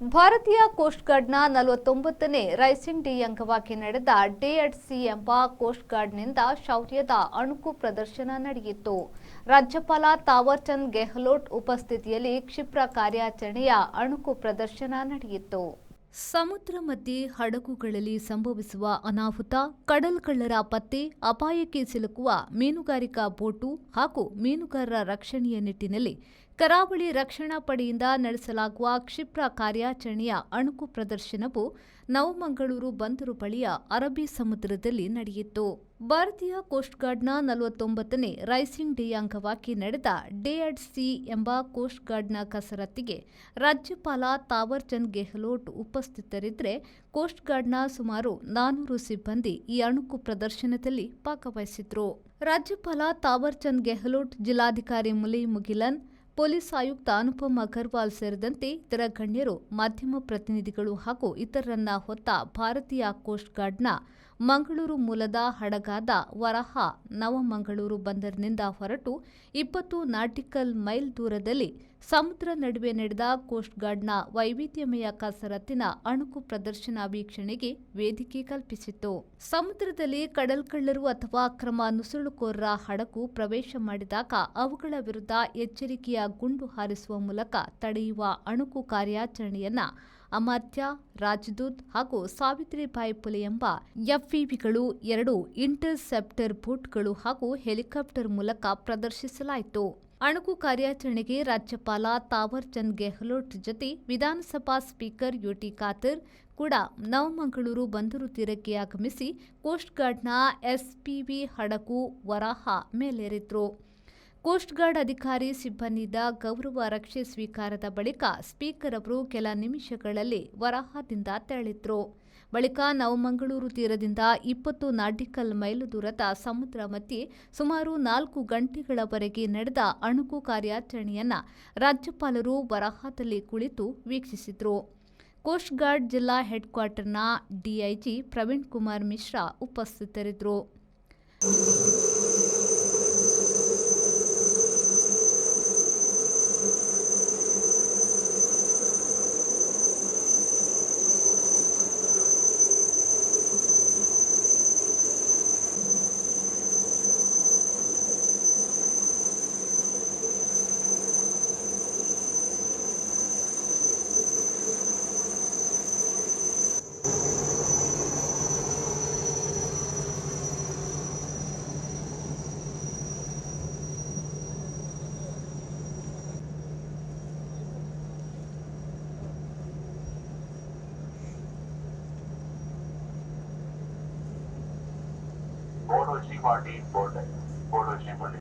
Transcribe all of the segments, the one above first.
ಭಾರತೀಯ coast ಗಾರ್ಡ್ನ 49ನೇ rising day ಅಂಗವಾಗಿ ನಡೆದ ಡೇ ಅಟ್ ಸೀ ಎಂಬ ಕೋಸ್ಟ್ ಗಾರ್ಡ್ನಿಂದ ಶೌರ್ಯದ ಅಣುಕು ಪ್ರದರ್ಶನ ನಡೆಯಿತು. ರಾಜ್ಯಪಾಲ ತಾವರ್ ಚಂದ್ ಗೆಹ್ಲೋಟ್ ಉಪಸ್ಥಿತಿಯಲ್ಲಿ ಕ್ಷಿಪ್ರ ಕಾರ್ಯಾಚರಣೆಯ ಅಣುಕು ಪ್ರದರ್ಶನ ನಡೆಯಿತು. ಸಮುದ್ರ ಮಧ್ಯೆ ಹಡಗುಗಳಲ್ಲಿ ಸಂಭವಿಸುವ ಅನಾಹುತ, ಕಡಲ್ಗಳ್ಳರ ಪತ್ತೆ, ಅಪಾಯಕ್ಕೆ ಸಿಲುಕುವ ಮೀನುಗಾರಿಕಾ ಬೋಟು ಹಾಗೂ ಮೀನುಗಾರರ ರಕ್ಷಣೆಯ ನಿಟ್ಟಿನಲ್ಲಿ ಕರಾವಳಿ ರಕ್ಷಣಾ ಪಡೆಯಿಂದ ನಡೆಸಲಾಗುವ ಕ್ಷಿಪ್ರ ಕಾರ್ಯಾಚರಣೆಯ ಅಣುಕು ಪ್ರದರ್ಶನವು ನವಮಂಗಳೂರು ಬಂದರು ಬಳಿಯ ಅರಬ್ಬಿ ಸಮುದ್ರದಲ್ಲಿ ನಡೆಯಿತು. ಭಾರತೀಯ ಕೋಸ್ಟ್ ಗಾರ್ಡ್ನ 49ನೇ ರೈಸಿಂಗ್ ಡೇ ಅಂಗವಾಗಿ ನಡೆದ ಡೇ ಅಟ್ ಸೀ ಎಂಬ ಕೋಸ್ಟ್ ಗಾರ್ಡ್ನ ಕಸರತ್ತಿಗೆ ರಾಜ್ಯಪಾಲ ತಾವರ್ ಚಂದ್ ಗೆಹ್ಲೋಟ್ ಉಪಸ್ಥಿತರಿದ್ದರೆ ಕೋಸ್ಟ್ ಗಾರ್ಡ್ನ ಸುಮಾರು 400 ಸಿಬ್ಬಂದಿ ಈ ಅಣುಕು ಪ್ರದರ್ಶನದಲ್ಲಿ ಭಾಗವಹಿಸಿದ್ರು. ರಾಜ್ಯಪಾಲ ತಾವರ್ ಚಂದ್ ಗೆಹ್ಲೋಟ್, ಜಿಲ್ಲಾಧಿಕಾರಿ ಮುಲಿ ಮುಗಿಲನ್, ಪೊಲೀಸ್ ಆಯುಕ್ತ ಅನುಪಮ್ ಅಗರ್ವಾಲ್ ಸೇರಿದಂತೆ ಇತರ ಗಣ್ಯರು, ಮಾಧ್ಯಮ ಪ್ರತಿನಿಧಿಗಳು ಹಾಗೂ ಇತರರನ್ನ ಹೊತ್ತ ಭಾರತೀಯ ಕೋಸ್ಟ್ ಗಾರ್ಡ್ನ ಮಂಗಳೂರು ಮೂಲದ ಹಡಗಾದ ವರಾಹ ನವಮಂಗಳೂರು ಬಂದರಿನಿಂದ ಹೊರಟು 20 ನಾಟಿಕಲ್ ಮೈಲ್ ದೂರದಲ್ಲಿ ಸಮುದ್ರ ನಡುವೆ ನಡೆದ ಕೋಸ್ಟ್ ಗಾರ್ಡ್ನ ವೈವಿಧ್ಯಮಯ ಕಸರತ್ತಿನ ಅಣುಕು ಪ್ರದರ್ಶನ ವೀಕ್ಷಣೆಗೆ ವೇದಿಕೆ ಕಲ್ಪಿಸಿತ್ತು. ಸಮುದ್ರದಲ್ಲಿ ಕಡಲ್ಗಳ್ಳರು ಅಥವಾ ಅಕ್ರಮ ನುಸುಳುಕೋರರ ಹಡಗು ಪ್ರವೇಶ ಮಾಡಿದಾಗ ಅವುಗಳ ವಿರುದ್ಧ ಎಚ್ಚರಿಕೆಯ ಗುಂಡು ಹಾರಿಸುವ ಮೂಲಕ ತಡೆಯುವ ಅಣುಕು ಕಾರ್ಯಾಚರಣೆಯನ್ನ ಅಮರ್ತ್ಯ, ರಾಜದೂತ್ ಹಾಗೂ ಸಾವಿತ್ರಿಬಾಯಿ ಫುಲೆ ಎಂಬ ಎಫ್ವಿಗಳು, 2 ಇಂಟರ್ಸೆಪ್ಟರ್ ಬೋಟ್ಗಳು ಹಾಗೂ ಹೆಲಿಕಾಪ್ಟರ್ ಮೂಲಕ ಪ್ರದರ್ಶಿಸಲಾಯಿತು. ಅಣುಕು ಕಾರ್ಯಾಚರಣೆಗೆ ರಾಜ್ಯಪಾಲ ತಾವರ್ ಚಂದ್ ಗೆಹ್ಲೋಟ್ ಜೊತೆ ವಿಧಾನಸಭಾ ಸ್ಪೀಕರ್ ಯುಟಿ ಖಾದರ್ ಕೂಡ ನವಮಂಗಳೂರು ಬಂದರು ತೀರಕ್ಕೆ ಆಗಮಿಸಿ ಕೋಸ್ಟ್ ಗಾರ್ಡ್ನ ಎಸ್ಪಿವಿ ಹಡಗು ವರಾಹ ಮೇಲೇರಿದ್ರು. ಕೋಸ್ಟ್ ಗಾರ್ಡ್ ಅಧಿಕಾರಿ ಸಿಬ್ಬಂದಿಯಿಂದ ಗೌರವ ರಕ್ಷೆ ಸ್ವೀಕಾರದ ಬಳಿಕ ಸ್ಪೀಕರ್ ಅವರು ಕೆಲ ನಿಮಿಷಗಳಲ್ಲಿ ವರಾಹದಿಂದ ತೆರಳಿದ್ರು. ಬಳಿಕ ನವಮಂಗಳೂರು ತೀರದಿಂದ 20 ನಾಟಿಕಲ್ ಮೈಲು ದೂರದ ಸಮುದ್ರ ಮಧ್ಯೆ ಸುಮಾರು 4 ಗಂಟೆಗಳವರೆಗೆ ನಡೆದ ಅಣುಕು ಕಾರ್ಯಾಚರಣೆಯನ್ನ ರಾಜ್ಯಪಾಲರು ವರಾಹದಲ್ಲಿ ಕುಳಿತು ವೀಕ್ಷಿಸಿದ್ರು. ಕೋಸ್ಟ್ ಗಾರ್ಡ್ ಜಿಲ್ಲಾ ಹೆಡ್ ಕ್ವಾರ್ಟರ್ನ ಡಿಐಜಿ ಪ್ರವೀಣ್ ಕುಮಾರ್ ಮಿಶ್ರಾ ಉಪಸ್ಥಿತರಿದ್ದರು. बोडोशी पार्टी बोर्ड है बोडोशी पार्टी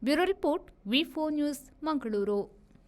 ಬ್ಯೂರೋ ರಿಪೋರ್ಟ್, ವಿ4 ನ್ಯೂಸ್, ಮಂಗಳೂರು.